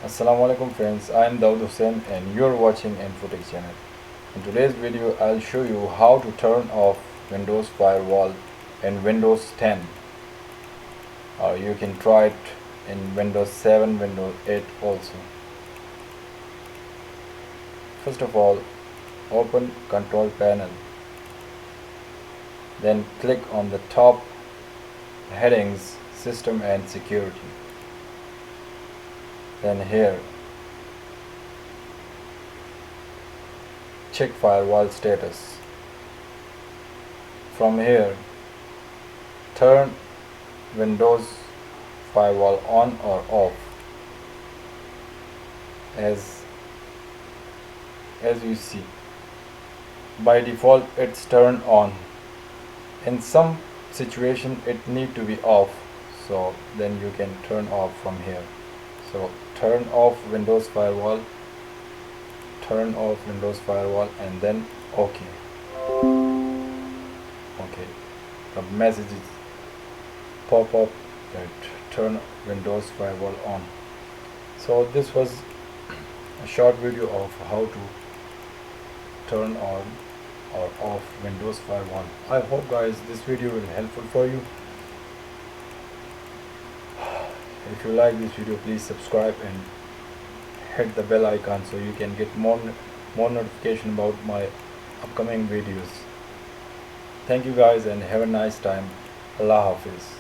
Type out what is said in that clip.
Assalamualaikum friends, I am Daud Hussain and you are watching Infotech channel. In today's video I'll show you how to turn off Windows Firewall in Windows 10, or you can try it in Windows 7, Windows 8 also. First of all, open Control Panel, then click on the top headings System and Security. Then here check firewall status. From here turn Windows Firewall on or off. As you see, by default it's turned on. In some situation it need to be off, so then you can turn off from here. So turn off Windows Firewall, and then OK. The messages pop up that turn Windows Firewall on. So this was a short video of how to turn on or off Windows Firewall. I hope guys this video will be helpful for you. If you like this video, please subscribe and hit the bell icon so you can get more notification about my upcoming videos. Thank you guys and have a nice time. Allah Hafiz.